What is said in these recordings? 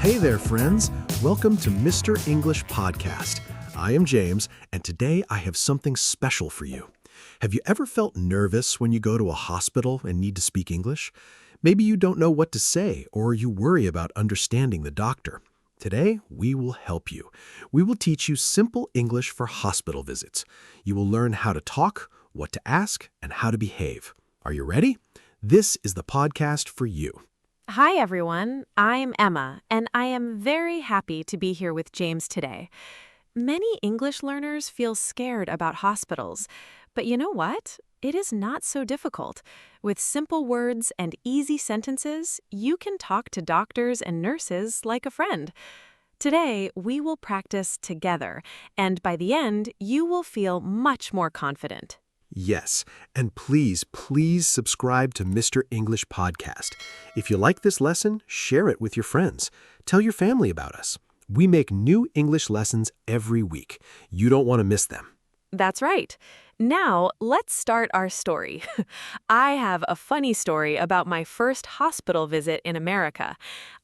Hey there, friends. Welcome to Mr. English Podcast. I am James, and today I have something special for you. Have you ever felt nervous when you go to a hospital and need to speak English? Maybe you don't know what to say, or you worry about understanding the doctor. Today, we will help you. We will teach you simple English for hospital visits. You will learn how to talk, what to ask, and how to behave. Are you ready? This is the podcast for you. Hi, everyone. I'm Emma, and I am very happy to be here with James today. Many English learners feel scared about hospitals, but you know what? It is not so difficult. With simple words and easy sentences, you can talk to doctors and nurses like a friend. Today, we will practice together, and by the end, you will feel much more confident. Yes, and please subscribe to Mr. English Podcast. If you like this lesson, share it with your friends. Tell your family about us. We make new English lessons every week. You don't want to miss them. That's right. Now, let's start our story. I have a funny story about my first hospital visit in America.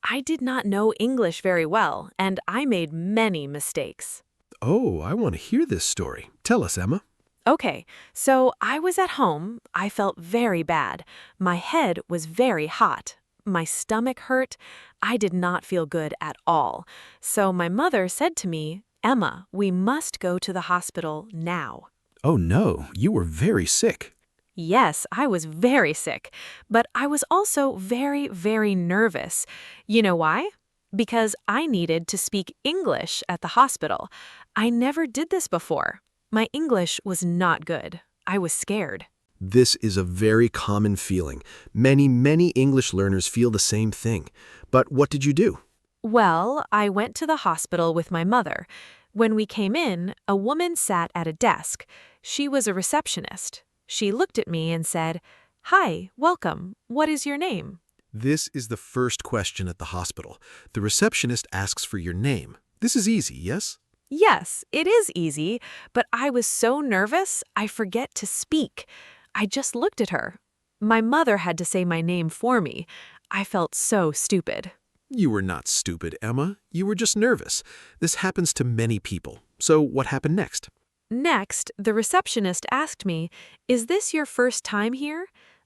I did not know English very well, and I made many mistakes. Oh, I want to hear this story. Tell us, Emma. Okay, so I was at home. I felt very bad. My head was very hot. My stomach hurt. I did not feel good at all. So my mother said to me, "Emma, we must go to the hospital now." Oh no, you were very sick. Yes, I was very sick, but I was also very, very nervous. You know why? Because I needed to speak English at the hospital. I never did this before. My English was not good. I was scared. This is a very common feeling. Many English learners feel the same thing. But what did you do? Well, I went to the hospital with my mother. When we came in, a woman sat at a desk. She was a receptionist. She looked at me and said, "Hi, welcome. What is your name?" This is the first question at the hospital. The receptionist asks for your name. This is easy, yes? Yes, it is easy, but I was so nervous I forget to speak. I just looked at her. My mother had to say my name for me. I felt so stupid. You were not stupid, Emma. You were just nervous. This happens to many people. So what happened next? Next, the receptionist asked me, "Is this your first time here?"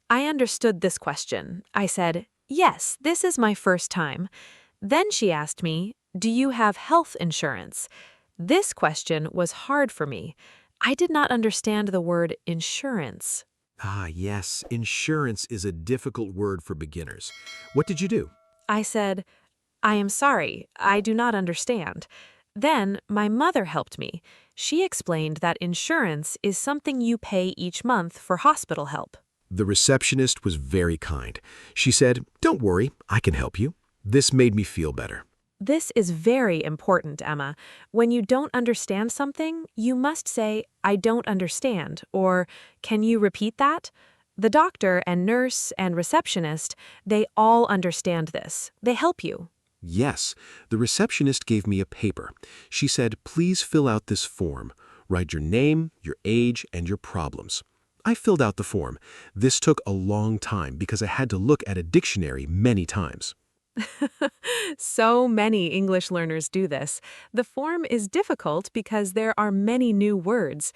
I understood this question. I said, "Yes, this is my first time." Then she asked me, "Do you have health insurance?" This question was hard for me. I did not understand the word insurance. Ah, yes, insurance is a difficult word for beginners. What did you do? I said, "I am sorry, I do not understand." Then my mother helped me. She explained that insurance is something you pay each month for hospital help. The receptionist was very kind. She said, "Don't worry, I can help you." This made me feel better. This is very important, Emma. When you don't understand something, you must say, "I don't understand," or "Can you repeat that?" The doctor and nurse and receptionist, they all understand this. They help you. Yes, the receptionist gave me a paper. She said, "Please fill out this form. Write your name, your age, and your problems." I filled out the form. This took a long time because I had to look at a dictionary many times. So many English learners do this. The form is difficult because there are many new words.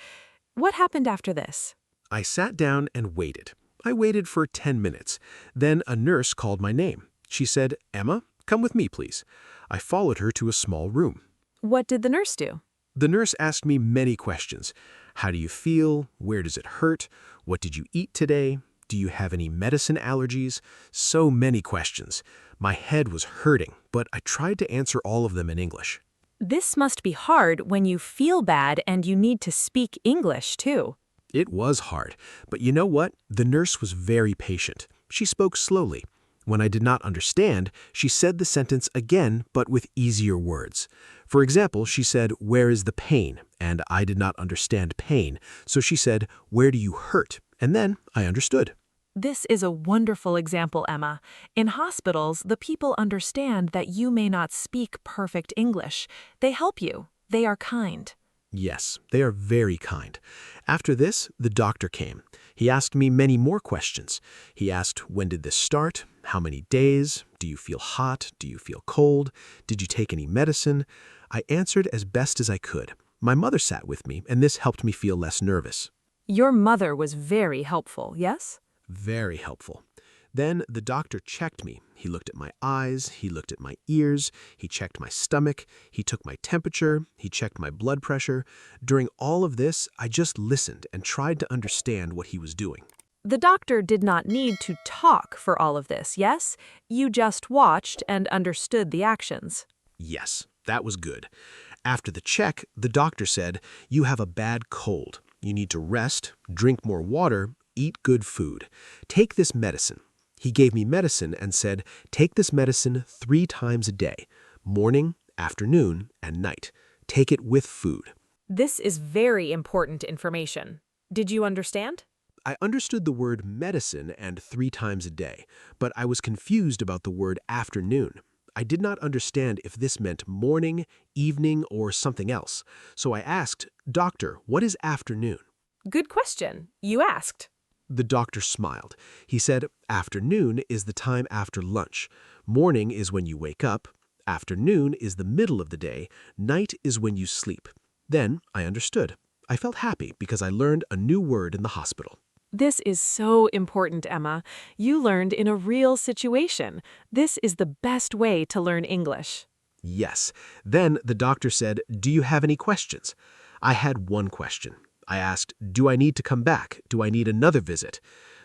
What happened after this? I sat down and waited. I waited for 10 minutes. Then a nurse called my name. She said, "Emma, come with me, please." I followed her to a small room. What did the nurse do? The nurse asked me many questions. How do you feel? Where does it hurt? What did you eat today? Do you have any medicine allergies? So many questions. My head was hurting, but I tried to answer all of them in English. This must be hard when you feel bad and you need to speak English, too. It was hard, but you know what? The nurse was very patient. She spoke slowly. When I did not understand, she said the sentence again, but with easier words. For example, she said, "Where is the pain?" And I did not understand pain, so she said, "Where do you hurt?" And then I understood. This is a wonderful example, Emma. In hospitals, the people understand that you may not speak perfect English. They help you. They are kind. Yes, they are very kind. After this, the doctor came. He asked me many more questions. He asked, "When did this start? How many days? Do you feel hot? Do you feel cold? Did you take any medicine? I answered as best as I could. My mother sat with me, and this helped me feel less nervous. Your mother was very helpful, yes? Very helpful. Then the doctor checked me. He looked at my eyes, he looked at my ears, he checked my stomach, he took my temperature, he checked my blood pressure. During all of this, I just listened and tried to understand what he was doing. The doctor did not need to talk for all of this, yes? You just watched and understood the actions. Yes, that was good. After the check, the doctor said, "You have a bad cold. You need to rest, drink more water, eat good food. Take this medicine." He gave me medicine and said, "Take this medicine 3 times a day, morning, afternoon, and night. Take it with food." This is very important information. Did you understand? I understood the word medicine and 3 times a day, but I was confused about the word afternoon. I did not understand if this meant morning, evening, or something else. So I asked, "Doctor, what is afternoon?" Good question. You asked. The doctor smiled. He said, "Afternoon is the time after lunch. Morning is when you wake up. Afternoon is the middle of the day. Night is when you sleep." Then I understood. I felt happy because I learned a new word in the hospital. This is so important, Emma. You learned in a real situation. This is the best way to learn English. Yes. Then the doctor said, "Do you have any questions?" I had one question. I asked, "Do I need to come back? Do I need another visit?"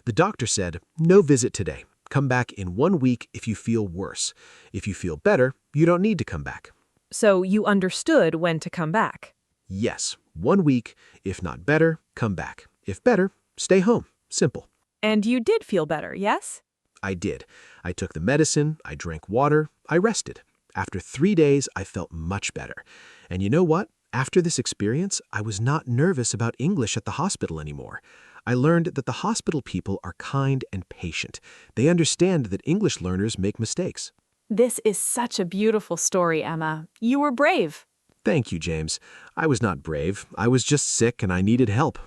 The doctor said, "No visit today. Come back in 1 week if you feel worse. If you feel better, you don't need to come back." So you understood when to come back. Yes, 1 week. If not better, come back. If better, stay home. Simple. And you did feel better, yes? I did. I took the medicine, I drank water, I rested. After 3 days, I felt much better. And you know what? After this experience, I was not nervous about English at the hospital anymore. I learned that the hospital people are kind and patient. They understand that English learners make mistakes. This is such a beautiful story, Emma. You were brave. Thank you, James. I was not brave. I was just sick and I needed help.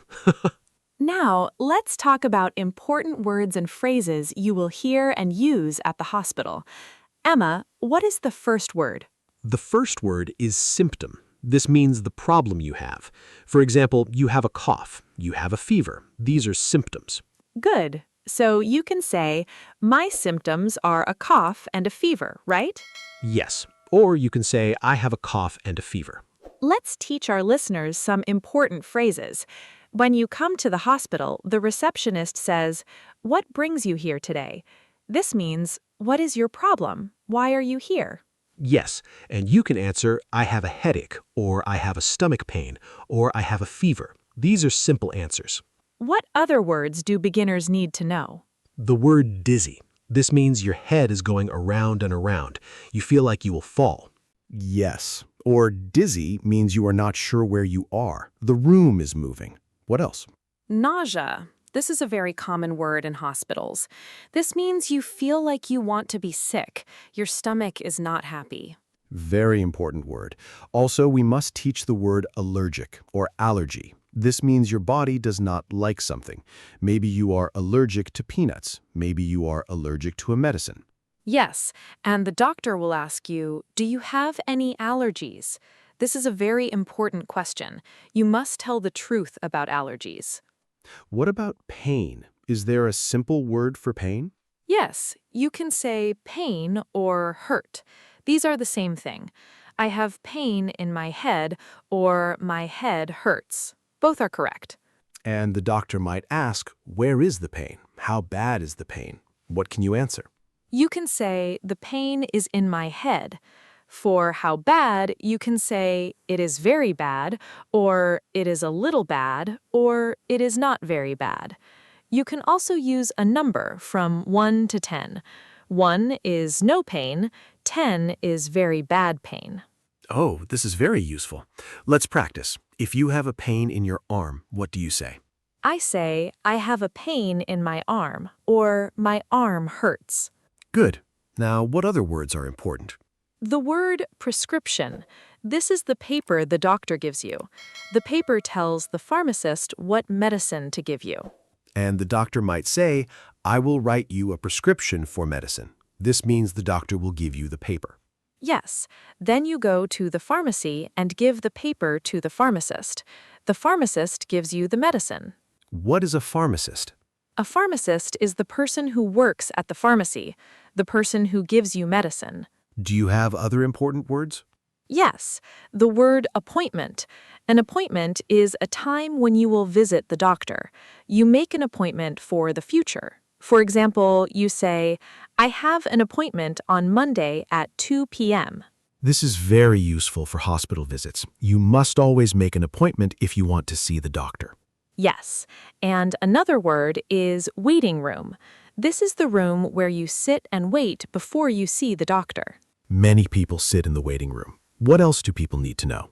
Now, let's talk about important words and phrases you will hear and use at the hospital. Emma, what is the first word? The first word is symptom. This means the problem you have. For example, you have a cough, you have a fever. These are symptoms. Good. So you can say, my symptoms are a cough and a fever, right? Yes. Or you can say, I have a cough and a fever. Let's teach our listeners some important phrases. When you come to the hospital, the receptionist says, "What brings you here today?" This means, what is your problem? Why are you here? Yes, and you can answer, I have a headache, or I have a stomach pain, or I have a fever. These are simple answers. What other words do beginners need to know? The word dizzy. This means your head is going around and around. You feel like you will fall. Yes, or dizzy means you are not sure where you are. The room is moving. What else? Nausea. This is a very common word in hospitals. This means you feel like you want to be sick. Your stomach is not happy. Very important word. Also, we must teach the word allergic or allergy. This means your body does not like something. Maybe you are allergic to peanuts. Maybe you are allergic to a medicine. Yes, and the doctor will ask you, do you have any allergies? This is a very important question. You must tell the truth about allergies. What about pain? Is there a simple word for pain? Yes, you can say pain or hurt. These are the same thing. I have pain in my head or my head hurts. Both are correct. And the doctor might ask, where is the pain? How bad is the pain? What can you answer? You can say the pain is in my head. For how bad, you can say it is very bad, or it is a little bad, or it is not very bad. You can also use a number from 1 to 10. 1 is no pain, 10 is very bad pain. Oh, this is very useful. Let's practice. If you have a pain in your arm, what do you say? I say, I have a pain in my arm, or my arm hurts. Good. Now, what other words are important? The word prescription. This is the paper the doctor gives you. The paper tells the pharmacist what medicine to give you. And the doctor might say, I will write you a prescription for medicine. This means the doctor will give you the paper. Yes. Then you go to the pharmacy and give the paper to the pharmacist. The pharmacist gives you the medicine. What is a pharmacist? A pharmacist is the person who works at the pharmacy, the person who gives you medicine. Do you have other important words? Yes, the word appointment. An appointment is a time when you will visit the doctor. You make an appointment for the future. For example, you say, I have an appointment on Monday at 2 p.m. This is very useful for hospital visits. You must always make an appointment if you want to see the doctor. Yes, and another word is waiting room. This is the room where you sit and wait before you see the doctor. Many people sit in the waiting room. What else do people need to know?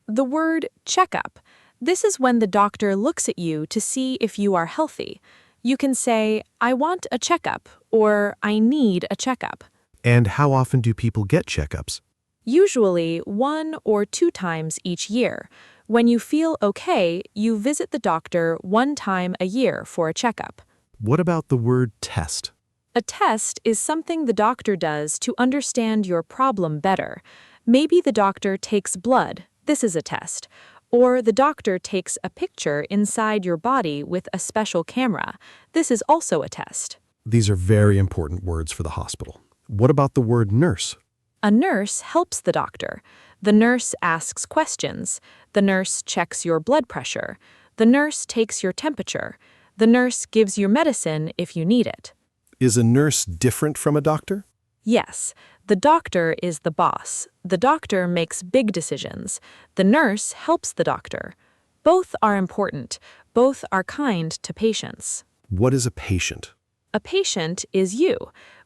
The word checkup. This is when the doctor looks at you to see if you are healthy. You can say, I want a checkup, or I need a checkup. And how often do people get checkups? Usually 1 or 2 times each year. When you feel okay, you visit the doctor 1 time a year for a checkup. What about the word test? A test is something the doctor does to understand your problem better. Maybe the doctor takes blood. This is a test. Or the doctor takes a picture inside your body with a special camera. This is also a test. These are very important words for the hospital. What about the word nurse? A nurse helps the doctor. The nurse asks questions. The nurse checks your blood pressure. The nurse takes your temperature. The nurse gives you medicine if you need it. Is a nurse different from a doctor? Yes, the doctor is the boss. The doctor makes big decisions. The nurse helps the doctor. Both are important. Both are kind to patients. What is a patient? A patient is you.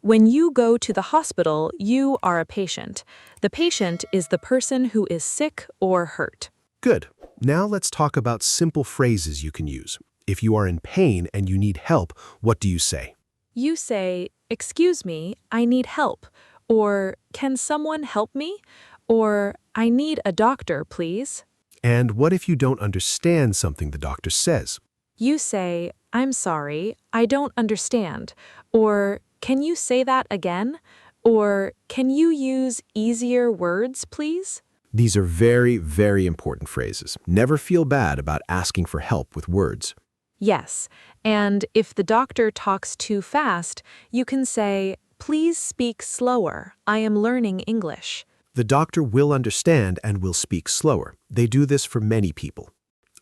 When you go to the hospital, you are a patient. The patient is the person who is sick or hurt. Good. Now let's talk about simple phrases you can use. If you are in pain and you need help, what do you say? You say, excuse me, I need help. Or, can someone help me? Or, I need a doctor, please. And what if you don't understand something the doctor says? You say, I'm sorry, I don't understand. Or, can you say that again? Or, can you use easier words, please? These are very, very important phrases. Never feel bad about asking for help with words. Yes, and if the doctor talks too fast, you can say, please speak slower. I am learning English. The doctor will understand and will speak slower. They do this for many people.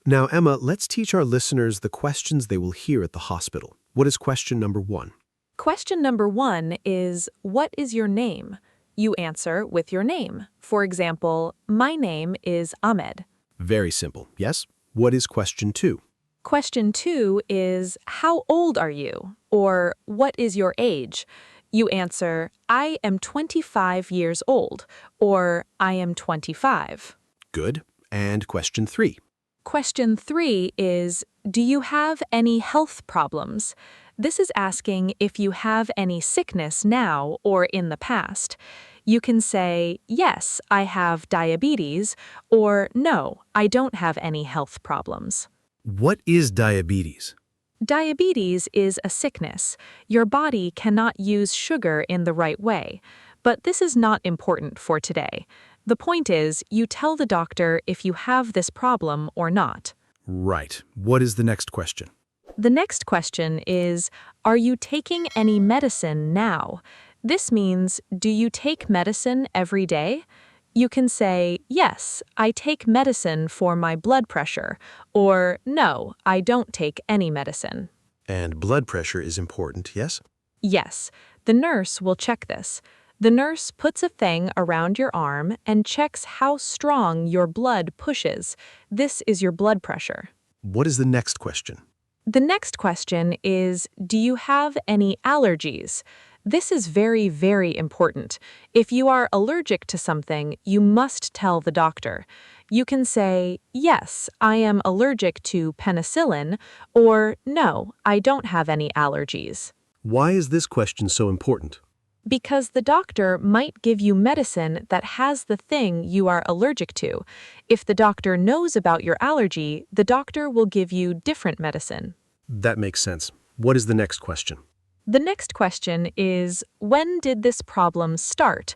Now, Emma, let's teach our listeners the questions they will hear at the hospital. What is question number 1? Question number 1 is, what is your name? You answer with your name. For example, my name is Ahmed. Very simple, yes? What is question 2? Question 2 is, how old are you? Or, what is your age? You answer, I am 25 years old, or I am 25. Good. And question 3? Question 3 is, do you have any health problems? This is asking if you have any sickness now or in the past. You can say, yes, I have diabetes, or no, I don't have any health problems. What is diabetes? Diabetes is a sickness. Your body cannot use sugar in the right way. But this is not important for today. The point is, you tell the doctor if you have this problem or not. Right. What is the next question? The next question is, are you taking any medicine now? This means, do you take medicine every day? You can say, yes, I take medicine for my blood pressure, or no, I don't take any medicine. And blood pressure is important, yes? Yes, the nurse will check this. The nurse puts a thing around your arm and checks how strong your blood pushes. This is your blood pressure. What is the next question? The next question is, do you have any allergies? This is very, very important. If you are allergic to something, you must tell the doctor. You can say, yes, I am allergic to penicillin, or no, I don't have any allergies. Why is this question so important? Because the doctor might give you medicine that has the thing you are allergic to. If the doctor knows about your allergy, the doctor will give you different medicine. That makes sense. What is the next question? The next question is, when did this problem start?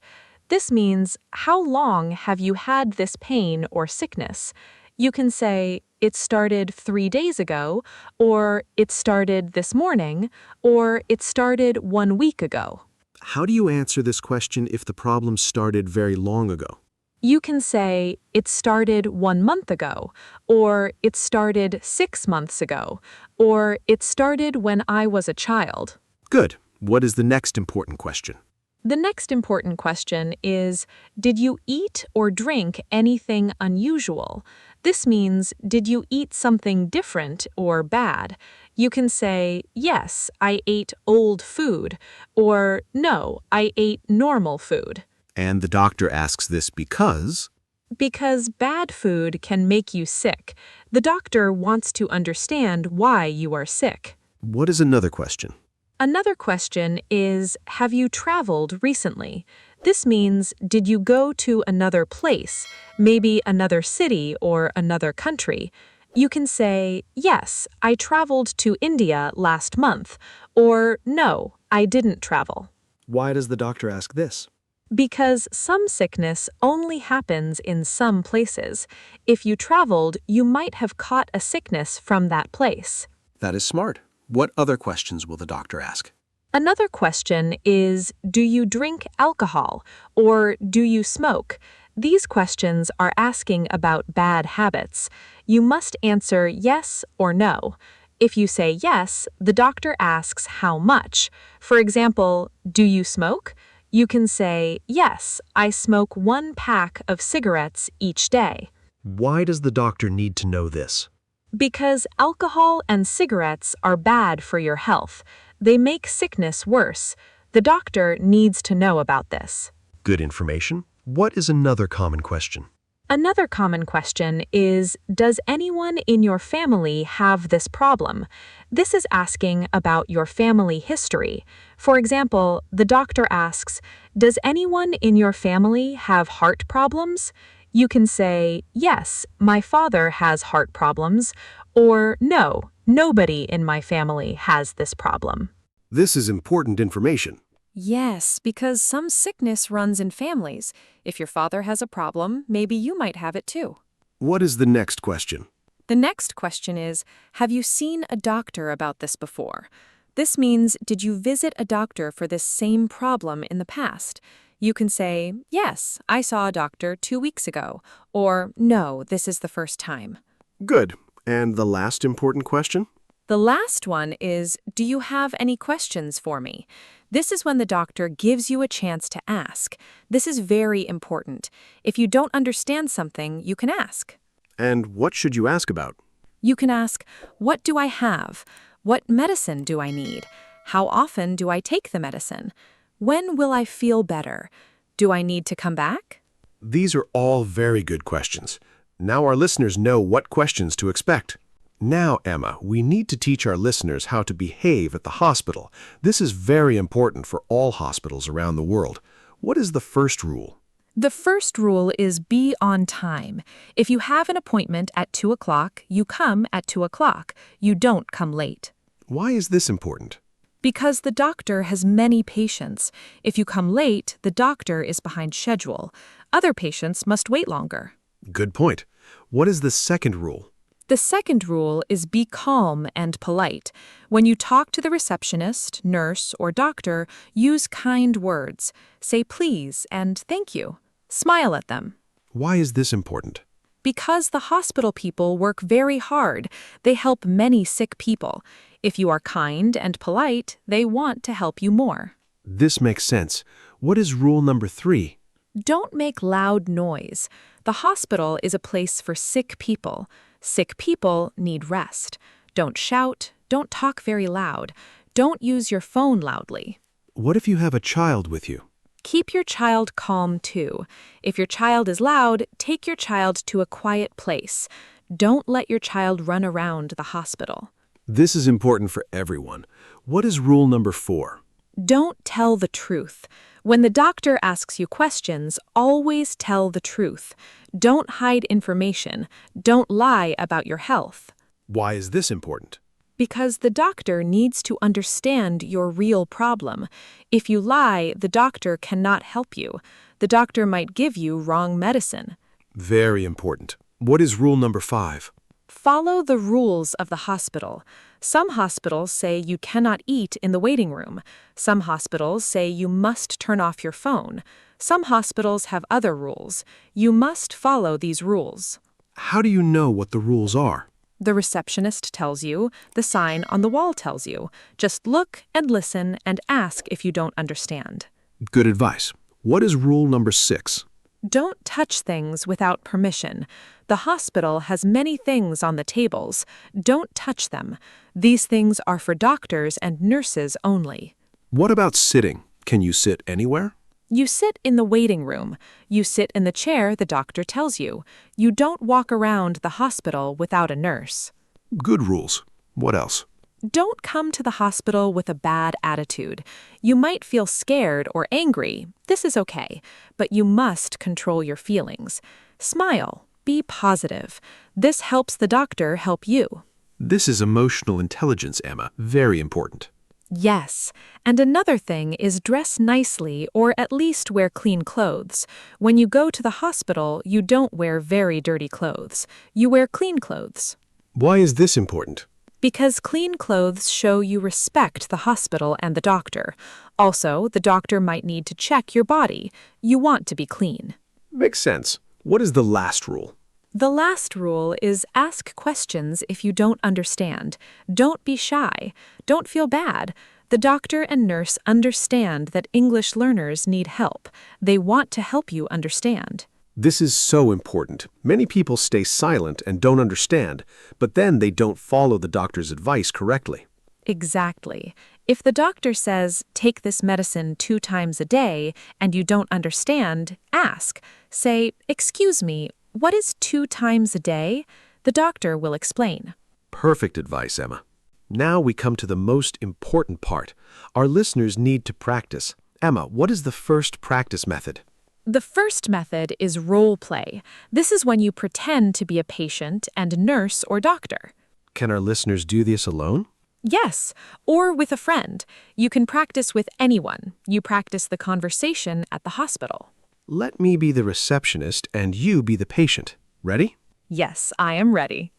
This means, how long have you had this pain or sickness? You can say, it started 3 days ago, or it started this morning, or it started 1 week ago. How do you answer this question if the problem started very long ago? You can say, it started 1 month ago, or it started 6 months ago, or it started when I was a child. Good. What is the next important question? The next important question is, did you eat or drink anything unusual? This means, did you eat something different or bad? You can say, yes, I ate old food, or no, I ate normal food. And the doctor asks this because... Because bad food can make you sick. The doctor wants to understand why you are sick. What is another question? Another question is, have you traveled recently? This means, did you go to another place, maybe another city or another country? You can say, yes, I traveled to India last month, or no, I didn't travel. Why does the doctor ask this? Because some sickness only happens in some places. If you traveled, you might have caught a sickness from that place. That is smart. What other questions will the doctor ask? Another question is, do you drink alcohol or do you smoke? These questions are asking about bad habits. You must answer yes or no. If you say yes, the doctor asks how much. For example, do you smoke? You can say, yes, I smoke 1 pack of cigarettes each day. Why does the doctor need to know this? Because alcohol and cigarettes are bad for your health. They make sickness worse. The doctor needs to know about this. Good information. What is another common question? Another common question is, does anyone in your family have this problem? This is asking about your family history. For example, the doctor asks, does anyone in your family have heart problems? You can say, yes, my father has heart problems, or no, nobody in my family has this problem. This is important information. Yes, because some sickness runs in families. If your father has a problem, maybe you might have it too. What is the next question? The next question is, have you seen a doctor about this before? This means, did you visit a doctor for this same problem in the past? You can say, yes, I saw a doctor 2 weeks ago, or no, this is the first time. Good. And the last important question? The last one is, do you have any questions for me? This is when the doctor gives you a chance to ask. This is very important. If you don't understand something, you can ask. And what should you ask about? You can ask, what do I have? What medicine do I need? How often do I take the medicine? When will I feel better? Do I need to come back? These are all very good questions. Now our listeners know what questions to expect. Now, Emma, we need to teach our listeners how to behave at the hospital. This is very important for all hospitals around the world. What is the first rule? The first rule is be on time. If you have an appointment at 2 o'clock, you come at 2 o'clock. You don't come late. Why is this important? Because the doctor has many patients. If you come late, the doctor is behind schedule. Other patients must wait longer. Good point. What is the second rule? The second rule is be calm and polite. When you talk to the receptionist, nurse, or doctor, use kind words. Say please and thank you. Smile at them. Why is this important? Because the hospital people work very hard. They help many sick people. If you are kind and polite, they want to help you more. This makes sense. What is rule number 3? Don't make loud noise. The hospital is a place for sick people. Sick people need rest. Don't shout. Don't talk very loud. Don't use your phone loudly. What if you have a child with you? Keep your child calm too. If your child is loud, take your child to a quiet place. Don't let your child run around the hospital. This is important for everyone. What is rule number 4? Don't tell the truth. When the doctor asks you questions, always tell the truth. Don't hide information. Don't lie about your health. Why is this important? Because the doctor needs to understand your real problem. If you lie, the doctor cannot help you. The doctor might give you wrong medicine. Very important. What is rule number 5? Follow the rules of the hospital. Some hospitals say you cannot eat in the waiting room. Some hospitals say you must turn off your phone. Some hospitals have other rules. You must follow these rules. How do you know what the rules are? The receptionist tells you, the sign on the wall tells you. Just look and listen and ask if you don't understand. Good advice. What is rule number 6? Don't touch things without permission. The hospital has many things on the tables. Don't touch them. These things are for doctors and nurses only. What about sitting? Can you sit anywhere? You sit in the waiting room. You sit in the chair the doctor tells you. You don't walk around the hospital without a nurse. Good rules. What else? Don't come to the hospital with a bad attitude. You might feel scared or angry. This is okay, but you must control your feelings. Smile. Be positive. This helps the doctor help you. This is emotional intelligence, Emma. Very important. Yes, and another thing is dress nicely or at least wear clean clothes. When you go to the hospital, you don't wear very dirty clothes. You wear clean clothes. Why is this important? Because clean clothes show you respect the hospital and the doctor. Also, the doctor might need to check your body. You want to be clean. Makes sense. What is the last rule? The last rule is ask questions if you don't understand. Don't be shy. Don't feel bad. The doctor and nurse understand that English learners need help. They want to help you understand. This is so important. Many people stay silent and don't understand, but then they don't follow the doctor's advice correctly. Exactly. If the doctor says, take this medicine 2 times a day, and you don't understand, ask. Say, excuse me, what is 2 times a day? The doctor will explain. Perfect advice, Emma. Now we come to the most important part. Our listeners need to practice. Emma, what is the first practice method? The first method is role play. This is when you pretend to be a patient and nurse or doctor. Can our listeners do this alone? Yes, or with a friend. You can practice with anyone. You practice the conversation at the hospital. Let me be the receptionist and you be the patient. Ready? Yes, I am ready.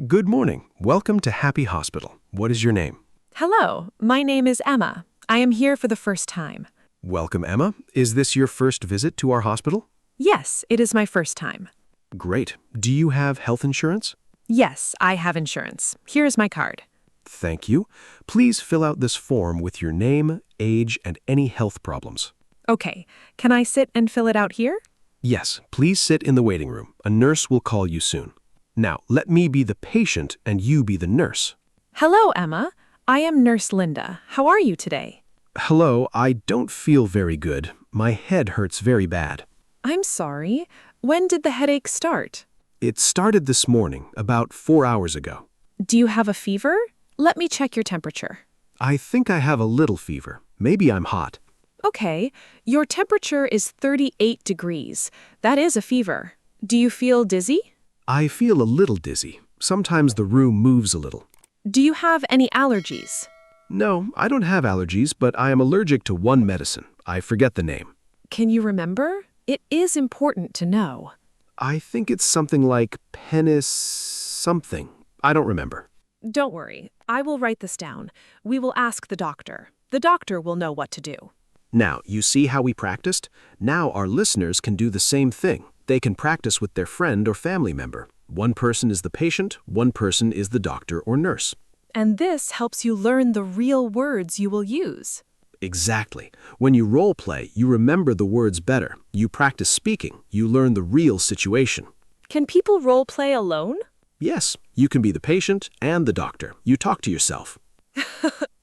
Good morning. Welcome to Happy Hospital. What is your name? Hello, my name is Emma. I am here for the first time. Welcome, Emma. Is this your first visit to our hospital? Yes, it is my first time. Great. Do you have health insurance? Yes, I have insurance. Here is my card. Thank you. Please fill out this form with your name, age, and any health problems. Okay, can I sit and fill it out here? Yes, please sit in the waiting room. A nurse will call you soon. Now, let me be the patient and you be the nurse. Hello, Emma. I am Nurse Linda. How are you today? Hello, I don't feel very good. My head hurts very bad. I'm sorry. When did the headache start? It started this morning, about 4 hours ago. Do you have a fever? Let me check your temperature. I think I have a little fever. Maybe I'm hot. Okay, your temperature is 38 degrees. That is a fever. Do you feel dizzy? I feel a little dizzy. Sometimes the room moves a little. Do you have any allergies? No, I don't have allergies, but I am allergic to one medicine. I forget the name. Can you remember? It is important to know. I think it's something like penis something. I don't remember. Don't worry. I will write this down. We will ask the doctor. The doctor will know what to do. Now, you see how we practiced? Now our listeners can do the same thing. They can practice with their friend or family member. One person is the patient, one person is the doctor or nurse. And this helps you learn the real words you will use. Exactly. When you role play, you remember the words better. You practice speaking. You learn the real situation. Can people role play alone? Yes, you can be the patient and the doctor. You talk to yourself.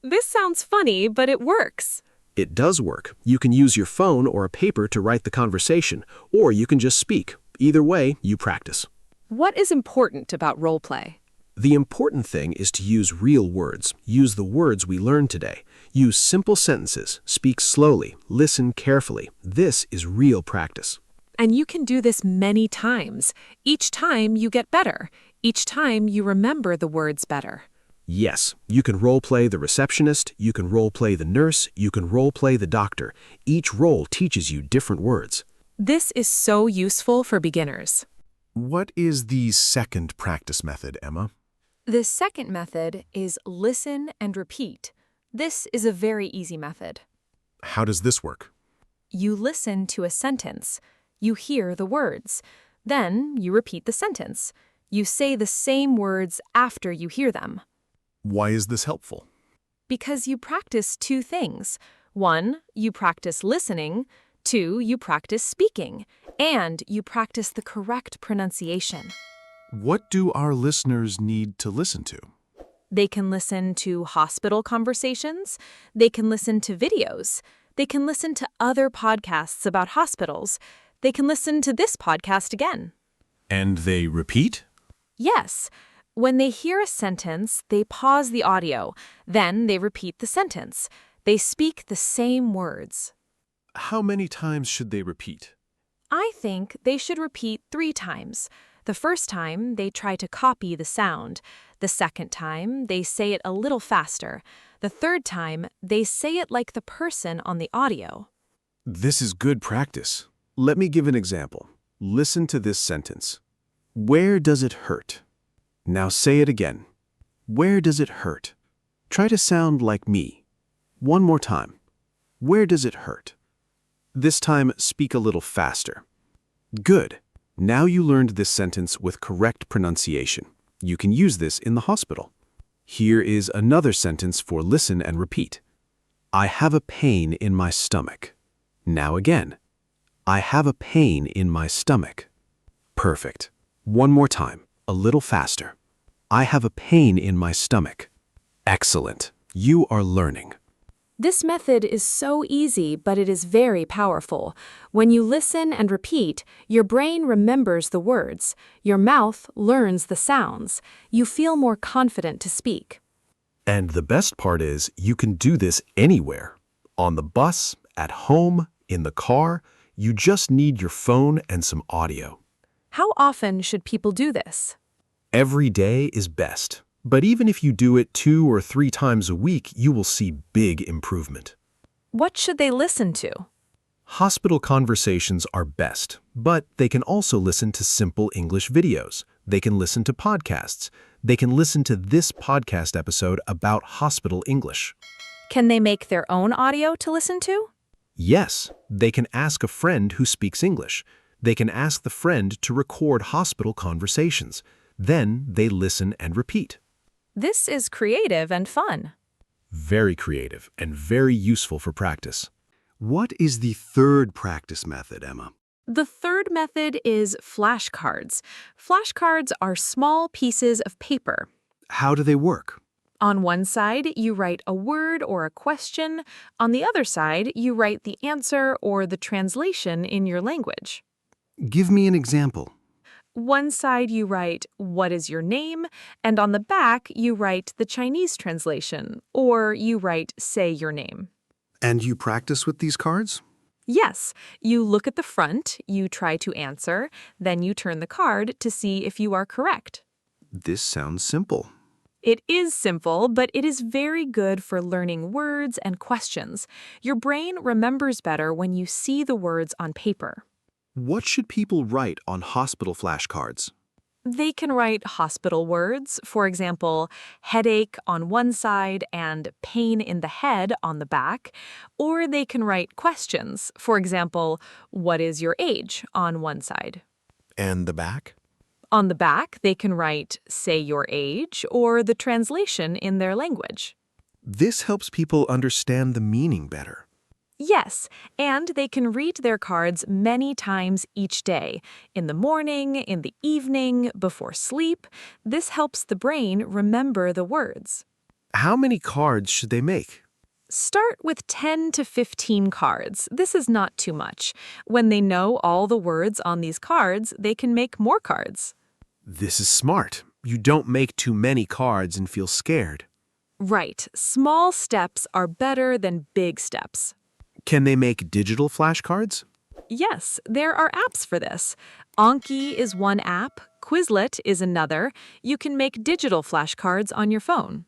This sounds funny, but it works. It does work. You can use your phone or a paper to write the conversation, or you can just speak. Either way, you practice. What is important about role play? The important thing is to use real words. Use the words we learned today. Use simple sentences. Speak slowly. Listen carefully. This is real practice. And you can do this many times. Each time you get better. Each time you remember the words better. Yes, you can role-play the receptionist, you can role-play the nurse, you can role-play the doctor. Each role teaches you different words. This is so useful for beginners. What is the second practice method, Emma? The second method is listen and repeat. This is a very easy method. How does this work? You listen to a sentence. You hear the words. Then you repeat the sentence. You say the same words after you hear them. Why is this helpful? Because you practice two things. 1, you practice listening. 2, you practice speaking. And you practice the correct pronunciation. What do our listeners need to listen to? They can listen to hospital conversations. They can listen to videos. They can listen to other podcasts about hospitals. They can listen to this podcast again. And they repeat? Yes. When they hear a sentence, they pause the audio. Then they repeat the sentence. They speak the same words. How many times should they repeat? I think they should repeat 3 times. The first time, they try to copy the sound. The second time, they say it a little faster. The third time, they say it like the person on the audio. This is good practice. Let me give an example. Listen to this sentence. Where does it hurt? Now say it again. Where does it hurt? Try to sound like me. One more time. Where does it hurt? This time, speak a little faster. Good. Now you learned this sentence with correct pronunciation. You can use this in the hospital. Here is another sentence for listen and repeat. I have a pain in my stomach. Now again. I have a pain in my stomach. Perfect. One more time, a little faster. I have a pain in my stomach. Excellent. You are learning. This method is so easy, but it is very powerful. When you listen and repeat, your brain remembers the words. Your mouth learns the sounds. You feel more confident to speak. And the best part is you can do this anywhere. On the bus, at home, in the car. You just need your phone and some audio. How often should people do this? Every day is best. But even if you do it 2 or 3 times a week, you will see big improvement. What should they listen to? Hospital conversations are best, but they can also listen to simple English videos. They can listen to podcasts. They can listen to this podcast episode about hospital English. Can they make their own audio to listen to? Yes, they can ask a friend who speaks English. They can ask the friend to record hospital conversations. Then they listen and repeat. This is creative and fun. Very creative and very useful for practice. What is the third practice method, Emma? The third method is flashcards. Flashcards are small pieces of paper. How do they work? On one side, you write a word or a question. On the other side, you write the answer or the translation in your language. Give me an example. One side you write, "What is your name?" and on the back you write the Chinese translation, or you write, "Say your name." And you practice with these cards? Yes, you look at the front, you try to answer, then you turn the card to see if you are correct. This sounds simple. It is simple, but it is very good for learning words and questions. Your brain remembers better when you see the words on paper. What should people write on hospital flashcards? They can write hospital words, for example, headache on one side and pain in the head on the back, or they can write questions, for example, what is your age on one side. And the back? On the back, they can write, say your age, or the translation in their language. This helps people understand the meaning better. Yes, and they can read their cards many times each day, in the morning, in the evening, before sleep. This helps the brain remember the words. How many cards should they make? Start with 10 to 15 cards. This is not too much. When they know all the words on these cards, they can make more cards. This is smart. You don't make too many cards and feel scared. Right. Small steps are better than big steps. Can they make digital flashcards? Yes, there are apps for this. Anki is one app, Quizlet is another. You can make digital flashcards on your phone.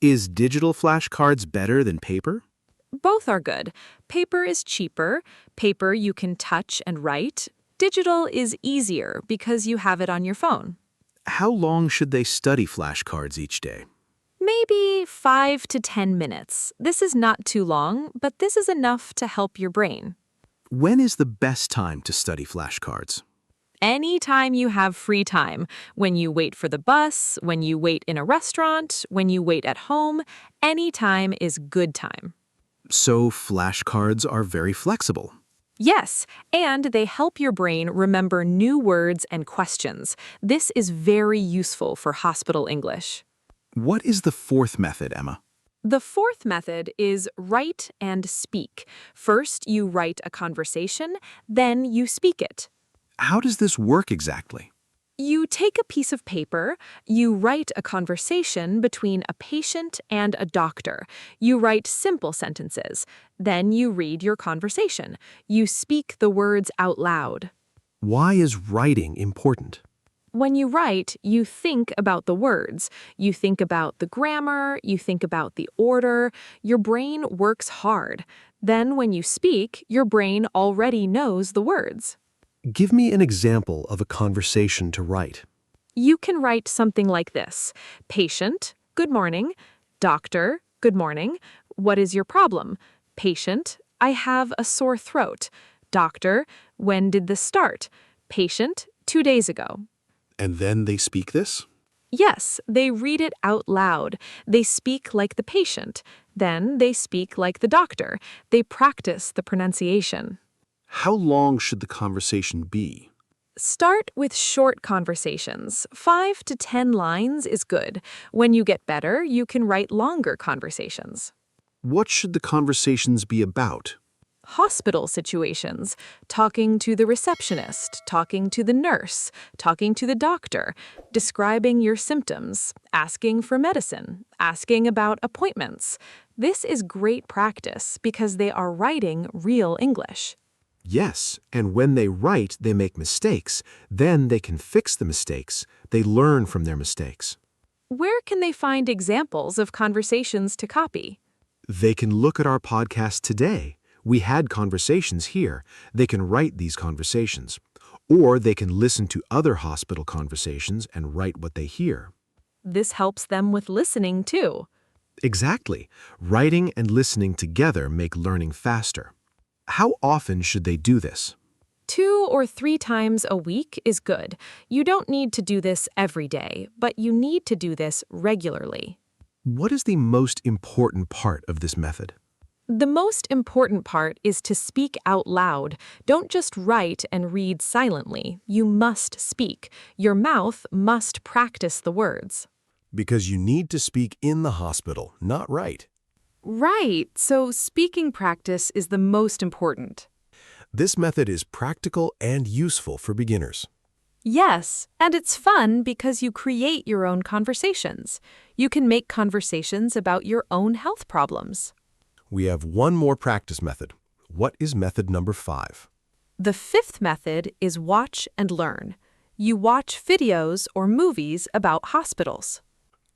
Is digital flashcards better than paper? Both are good. Paper is cheaper. Paper you can touch and write. Digital is easier because you have it on your phone. How long should they study flashcards each day? Maybe 5 to 10 minutes. This is not too long, but this is enough to help your brain. When is the best time to study flashcards? Anytime you have free time, when you wait for the bus, when you wait in a restaurant, when you wait at home, any time is good time. So flashcards are very flexible. Yes, and they help your brain remember new words and questions. This is very useful for hospital English. What is the fourth method, Emma? The fourth method is write and speak. First, you write a conversation, then you speak it. How does this work exactly? You take a piece of paper, you write a conversation between a patient and a doctor. You write simple sentences. Then you read your conversation. You speak the words out loud. Why is writing important? When you write, you think about the words. You think about the grammar, you think about the order. Your brain works hard. Then when you speak, your brain already knows the words. Give me an example of a conversation to write. You can write something like this. Patient, good morning. Doctor, good morning. What is your problem? Patient, I have a sore throat. Doctor, when did this start? Patient, 2 days ago. And then they speak this? Yes, they read it out loud. They speak like the patient. Then they speak like the doctor. They practice the pronunciation. How long should the conversation be? Start with short conversations. 5 to 10 lines is good. When you get better, you can write longer conversations. What should the conversations be about? Hospital situations, talking to the receptionist, talking to the nurse, talking to the doctor, describing your symptoms, asking for medicine, asking about appointments. This is great practice because they are writing real English. Yes, and when they write, they make mistakes. Then they can fix the mistakes. They learn from their mistakes. Where can they find examples of conversations to copy? They can look at our podcast today. We had conversations here. They can write these conversations. Or they can listen to other hospital conversations and write what they hear. This helps them with listening too. Exactly. Writing and listening together make learning faster. How often should they do this? 2 or 3 times a week is good. You don't need to do this every day, but you need to do this regularly. What is the most important part of this method? The most important part is to speak out loud. Don't just write and read silently. You must speak. Your mouth must practice the words. Because you need to speak in the hospital, not write. Right, so speaking practice is the most important. This method is practical and useful for beginners. Yes, and it's fun because you create your own conversations. You can make conversations about your own health problems. We have one more practice method. What is method number 5? The 5th method is watch and learn. You watch videos or movies about hospitals.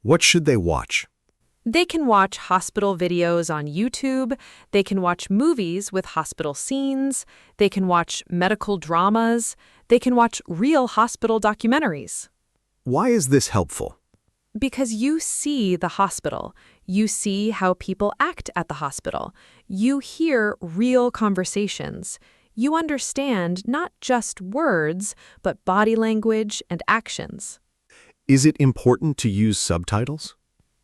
What should they watch? They can watch hospital videos on YouTube. They can watch movies with hospital scenes. They can watch medical dramas. They can watch real hospital documentaries. Why is this helpful? Because you see the hospital. You see how people act at the hospital. You hear real conversations. You understand not just words, but body language and actions. Is it important to use subtitles?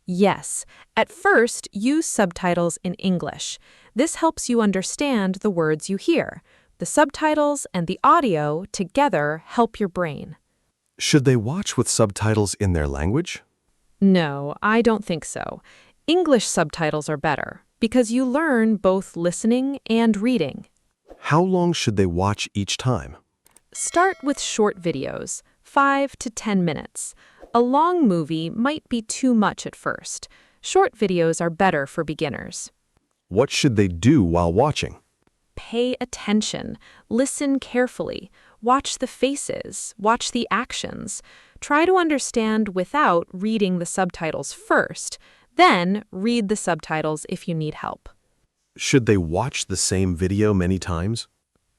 Yes. At first, use subtitles in English. This helps you understand the words you hear. The subtitles and the audio together help your brain. Should they watch with subtitles in their language? No, I don't think so. English subtitles are better because you learn both listening and reading. How long should they watch each time? Start with short videos, 5 to 10 minutes. A long movie might be too much at first. Short videos are better for beginners. What should they do while watching? Pay attention. Listen carefully. Watch the faces. Watch the actions. Try to understand without reading the subtitles first. Then read the subtitles if you need help. Should they watch the same video many times?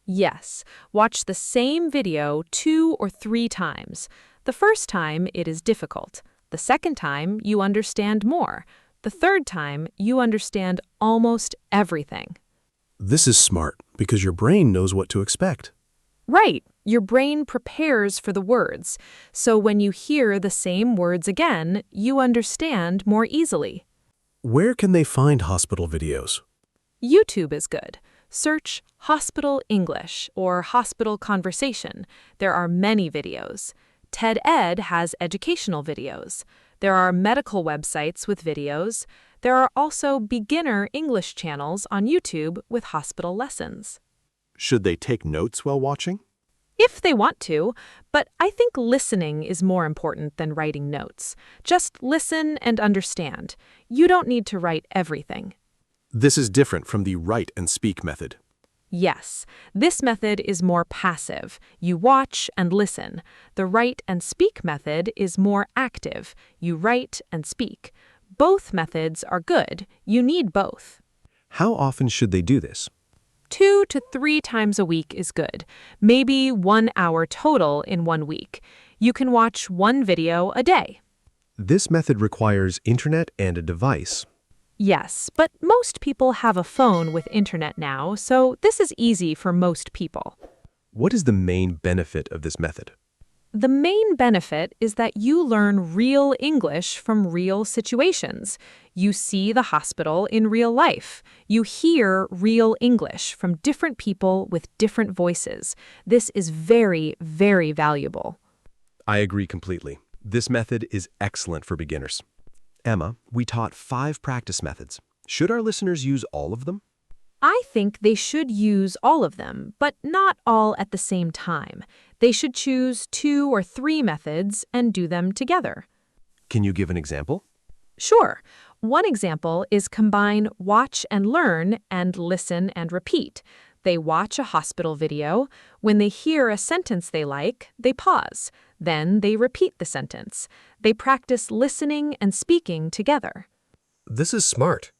Yes, watch the same video 2 or 3 times. The first time it is difficult. The second time you understand more. The third time you understand almost everything. This is smart because your brain knows what to expect. Right, your brain prepares for the words, so when you hear the same words again, you understand more easily. Where can they find hospital videos? YouTube is good. Search Hospital English or Hospital Conversation. There are many videos. TED-Ed has educational videos. There are medical websites with videos. There are also beginner English channels on YouTube with hospital lessons. Should they take notes while watching? If they want to, but I think listening is more important than writing notes. Just listen and understand. You don't need to write everything. This is different from the write and speak method. Yes, this method is more passive. You watch and listen. The write and speak method is more active. You write and speak. Both methods are good. You need both. How often should they do this? 2 to 3 times a week is good. Maybe 1 hour total in 1 week. You can watch 1 video a day. This method requires internet and a device. Yes, but most people have a phone with internet now, so this is easy for most people. What is the main benefit of this method? The main benefit is that you learn real English from real situations. You see the hospital in real life. You hear real English from different people with different voices. This is very, very valuable. I agree completely. This method is excellent for beginners. Emma, we taught 5 practice methods. Should our listeners use all of them? I think they should use all of them, but not all at the same time. They should choose 2 or 3 methods and do them together. Can you give an example? Sure. One example is combine watch and learn and listen and repeat. They watch a hospital video. When they hear a sentence they like, they pause. Then they repeat the sentence. They practice listening and speaking together. This is smart.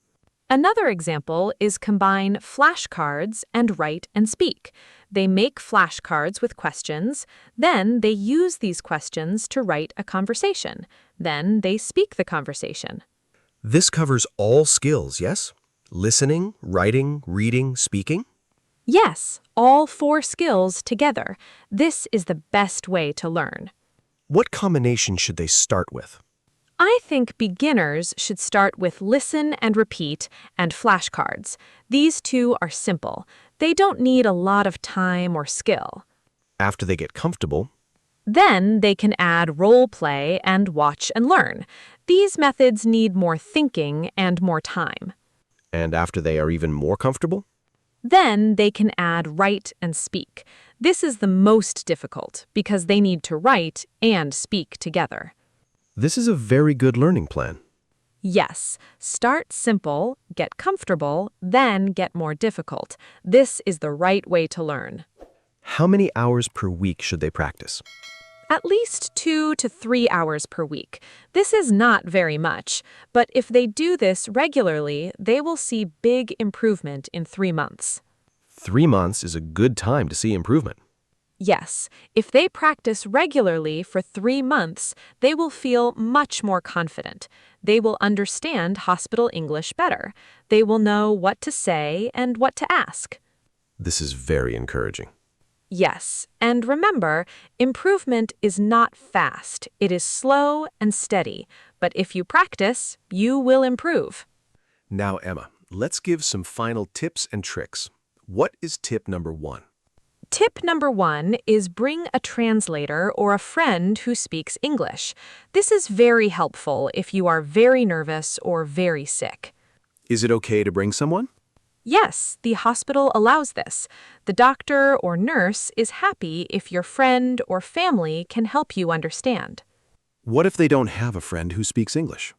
Another example is combine flashcards and write and speak. They make flashcards with questions. Then they use these questions to write a conversation. Then they speak the conversation. This covers all skills, yes? Listening, writing, reading, speaking? Yes, all 4 skills together. This is the best way to learn. What combination should they start with? I think beginners should start with listen and repeat and flashcards. These 2 are simple. They don't need a lot of time or skill. After they get comfortable, Then they can add role play and watch and learn. These methods need more thinking and more time. and after they are even more comfortable? Then they can add write and speak. This is the most difficult because they need to write and speak together. This is a very good learning plan. Yes, start simple, get comfortable, then get more difficult. This is the right way to learn. How many hours per week should they practice? At least 2 to 3 hours per week. This is not very much, but if they do this regularly, they will see big improvement in 3 months. 3 months is a good time to see improvement. Yes, if they practice regularly for 3 months, they will feel much more confident. They will understand hospital English better. They will know what to say and what to ask. This is very encouraging. Yes, and remember, improvement is not fast. It is slow and steady. But if you practice, you will improve. Now, Emma, let's give some final tips and tricks. What is tip number 1? Tip number 1 is bring a translator or a friend who speaks English. This is very helpful if you are very nervous or very sick. Is it okay to bring someone? Yes, the hospital allows this. The doctor or nurse is happy if your friend or family can help you understand. What if they don't have a friend who speaks English?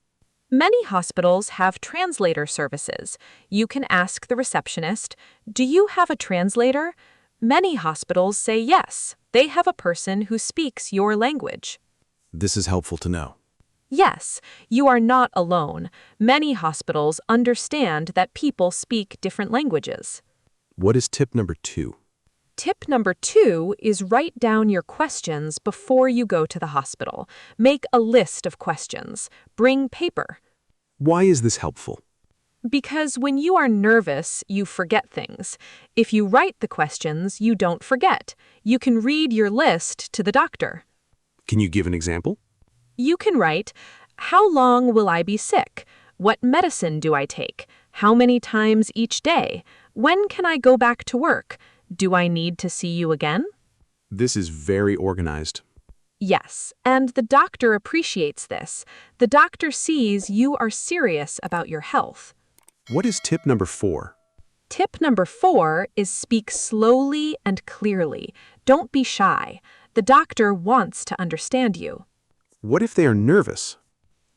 Many hospitals have translator services. You can ask the receptionist, "Do you have a translator?" Many hospitals say yes, they have a person who speaks your language. This is helpful to know. Yes, you are not alone. Many hospitals understand that people speak different languages. What is tip number 2? Tip number 2 is write down your questions before you go to the hospital. Make a list of questions. Bring paper. Why is this helpful? Because when you are nervous, you forget things. If you write the questions, you don't forget. You can read your list to the doctor. Can you give an example? You can write, "How long will I be sick? What medicine do I take? How many times each day? When can I go back to work? Do I need to see you again?" This is very organized. Yes, and the doctor appreciates this. The doctor sees you are serious about your health. What is tip number 4? Tip number 4 is speak slowly and clearly. Don't be shy. The doctor wants to understand you. What if they are nervous?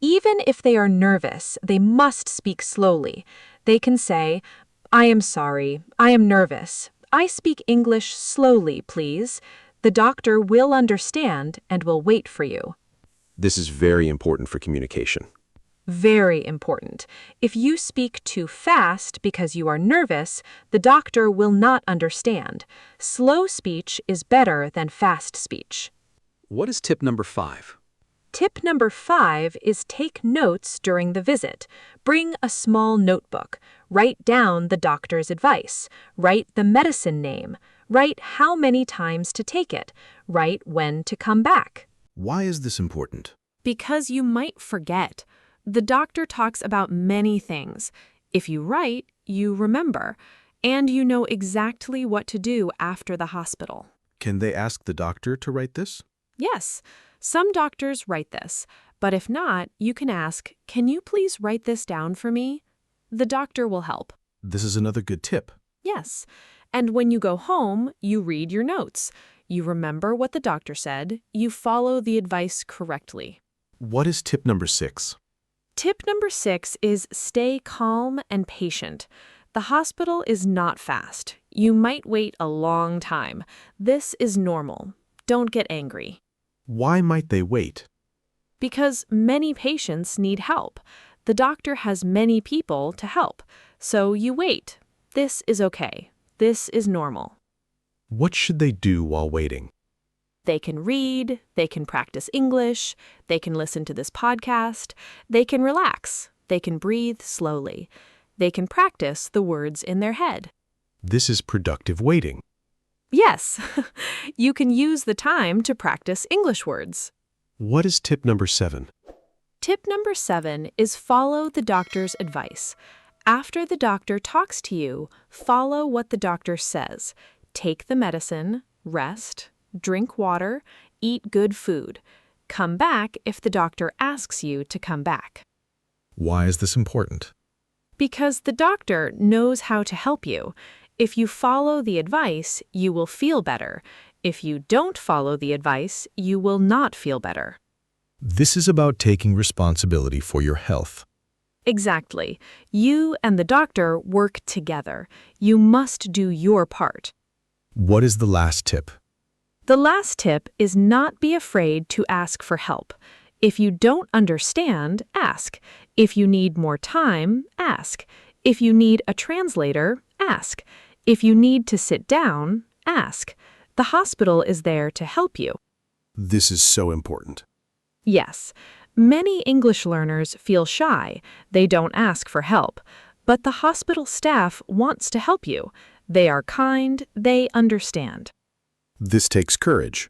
Even if they are nervous, they must speak slowly. They can say, "I am sorry, I am nervous. I speak English slowly, please." The doctor will understand and will wait for you. This is very important for communication. Very important. If you speak too fast because you are nervous, the doctor will not understand. Slow speech is better than fast speech. What is tip number 5? Tip number 5 is take notes during the visit. Bring a small notebook. Write down the doctor's advice. Write the medicine name. Write how many times to take it. Write when to come back. Why is this important? Because you might forget. The doctor talks about many things. If you write, you remember, and you know exactly what to do after the hospital. Can they ask the doctor to write this? Yes, some doctors write this, but if not, you can ask, "Can you please write this down for me?" The doctor will help. This is another good tip. Yes, and when you go home, you read your notes. You remember what the doctor said. You follow the advice correctly. What is tip number 6? Tip number 6 is stay calm and patient. The hospital is not fast. You might wait a long time. This is normal. Don't get angry. Why might they wait? Because many patients need help. The doctor has many people to help. So you wait. This is okay. This is normal. What should they do while waiting? They can read, they can practice English, they can listen to this podcast, they can relax, they can breathe slowly, they can practice the words in their head. This is productive waiting. Yes, you can use the time to practice English words. What is tip number 7? Tip number 7 is follow the doctor's advice. After the doctor talks to you, follow what the doctor says. Take the medicine, rest, drink water, eat good food. Come back if the doctor asks you to come back. Why is this important? Because the doctor knows how to help you. If you follow the advice, you will feel better. If you don't follow the advice, you will not feel better. This is about taking responsibility for your health. Exactly. You and the doctor work together. You must do your part. What is the last tip? The last tip is not be afraid to ask for help. If you don't understand, ask. If you need more time, ask. If you need a translator, ask. If you need to sit down, ask. The hospital is there to help you. This is so important. Yes, many English learners feel shy. They don't ask for help. But the hospital staff wants to help you. They are kind. They understand. This takes courage.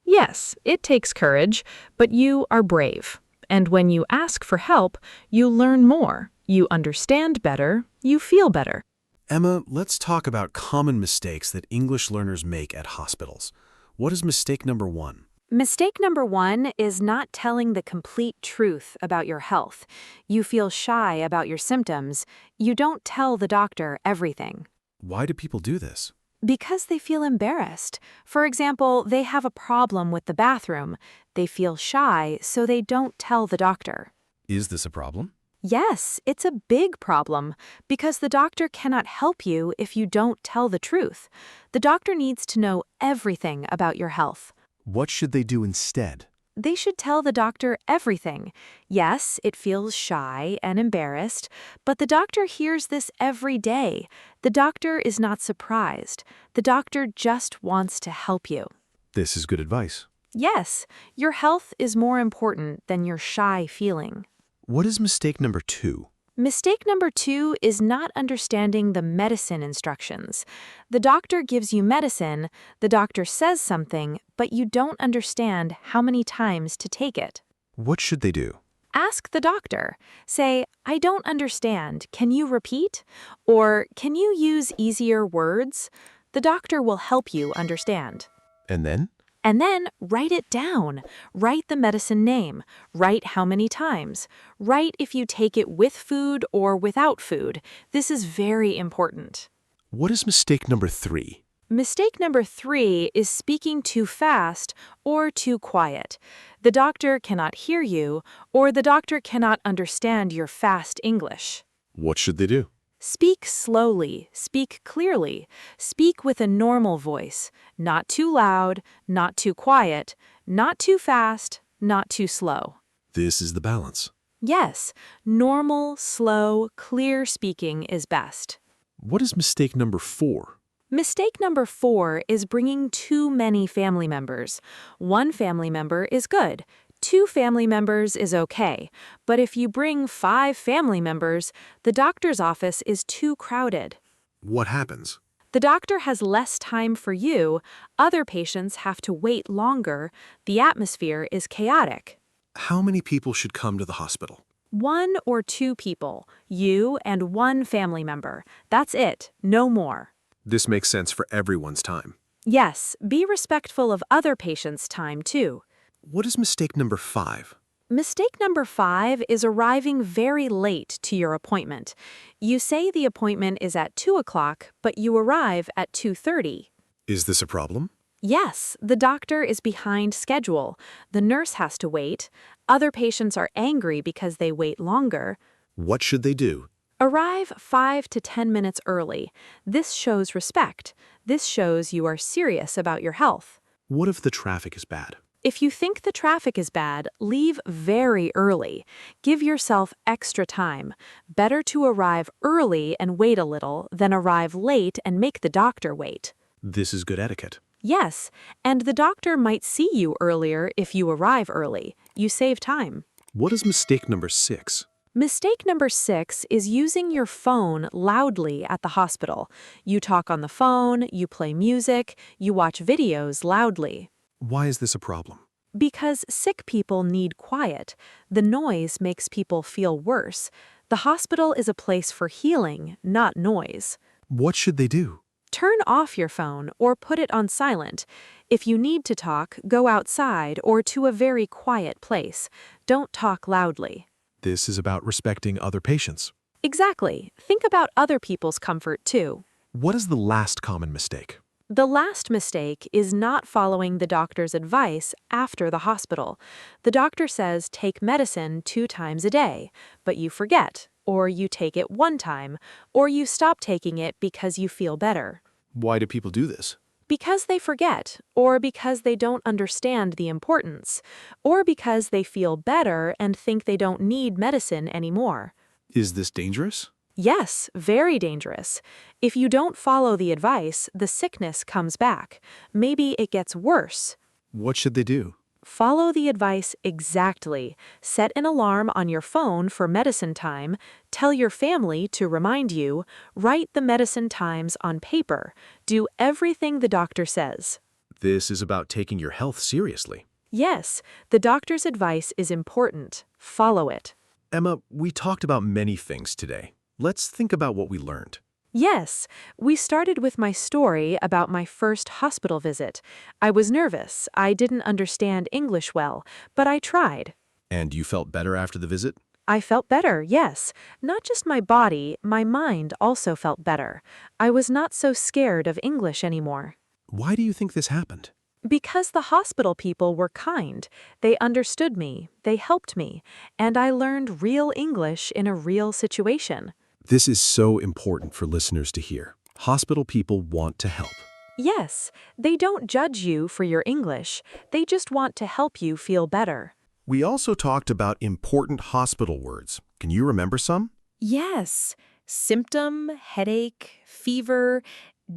Yes, it takes courage, but you are brave. And when you ask for help, you learn more. You understand better. You feel better. Emma, let's talk about common mistakes that English learners make at hospitals. What is mistake number 1? Mistake number 1 is not telling the complete truth about your health. You feel shy about your symptoms. You don't tell the doctor everything. Why do people do this? Because they feel embarrassed. For example, they have a problem with the bathroom. They feel shy, so they don't tell the doctor. Is this a problem? Yes, it's a big problem because the doctor cannot help you if you don't tell the truth. The doctor needs to know everything about your health. What should they do instead? They should tell the doctor everything. Yes, it feels shy and embarrassed, but the doctor hears this every day. The doctor is not surprised. The doctor just wants to help you. This is good advice. Yes, your health is more important than your shy feeling. What is mistake number 2? Mistake number 2 is not understanding the medicine instructions. The doctor gives you medicine, the doctor says something, but you don't understand how many times to take it. What should they do? Ask the doctor. Say, I don't understand. Can you repeat? Or can you use easier words? The doctor will help you understand. And then? And then write it down. Write the medicine name. Write how many times. Write if you take it with food or without food. This is very important. What is mistake number 3? Mistake number 3 is speaking too fast or too quiet. The doctor cannot hear you, or the doctor cannot understand your fast English. What should they do? Speak slowly, speak clearly, speak with a normal voice, not too loud, not too quiet, not too fast, not too slow. This is the balance. Yes, normal, slow, clear speaking is best. What is mistake number 4? Mistake number 4 is bringing too many family members. One family member is good. 2 family members is okay. But if you bring 5 family members, the doctor's office is too crowded. What happens? The doctor has less time for you. Other patients have to wait longer. The atmosphere is chaotic. How many people should come to the hospital? 1 or 2 people, you and 1 family member. That's it, no more. This makes sense for everyone's time. Yes, be respectful of other patients' time too. What is mistake number 5? Mistake number 5 is arriving very late to your appointment. You say the appointment is at 2 o'clock, but you arrive at 2:30. Is this a problem? Yes, the doctor is behind schedule. The nurse has to wait. Other patients are angry because they wait longer. What should they do? Arrive 5 to 10 minutes early. This shows respect. This shows you are serious about your health. What if the traffic is bad? If you think the traffic is bad, leave very early. Give yourself extra time. Better to arrive early and wait a little than arrive late and make the doctor wait. This is good etiquette. Yes, and the doctor might see you earlier if you arrive early. You save time. What is mistake number 6? Mistake number 6 is using your phone loudly at the hospital. You talk on the phone, you play music, you watch videos loudly. Why is this a problem? Because sick people need quiet. The noise makes people feel worse. The hospital is a place for healing, not noise. What should they do? Turn off your phone or put it on silent. If you need to talk, go outside or to a very quiet place. Don't talk loudly. This is about respecting other patients. Exactly. Think about other people's comfort too. What is the last common mistake? The last mistake is not following the doctor's advice after the hospital. The doctor says take medicine 2 times a day, but you forget, or you take it 1 time, or you stop taking it because you feel better. Why do people do this? Because they forget, or because they don't understand the importance, or because they feel better and think they don't need medicine anymore. Is this dangerous? Yes, very dangerous. If you don't follow the advice, the sickness comes back. Maybe it gets worse. What should they do? Follow the advice exactly. Set an alarm on your phone for medicine time. Tell your family to remind you. Write the medicine times on paper. Do everything the doctor says. This is about taking your health seriously. Yes, the doctor's advice is important. Follow it. Emma, we talked about many things today. Let's think about what we learned. Yes, we started with my story about my first hospital visit. I was nervous. I didn't understand English well, but I tried. And you felt better after the visit? I felt better, yes. Not just my body, my mind also felt better. I was not so scared of English anymore. Why do you think this happened? Because the hospital people were kind. They understood me, they helped me, and I learned real English in a real situation. This is so important for listeners to hear. Hospital people want to help. Yes, they don't judge you for your English. They just want to help you feel better. We also talked about important hospital words. Can you remember some? Yes, symptom, headache, fever,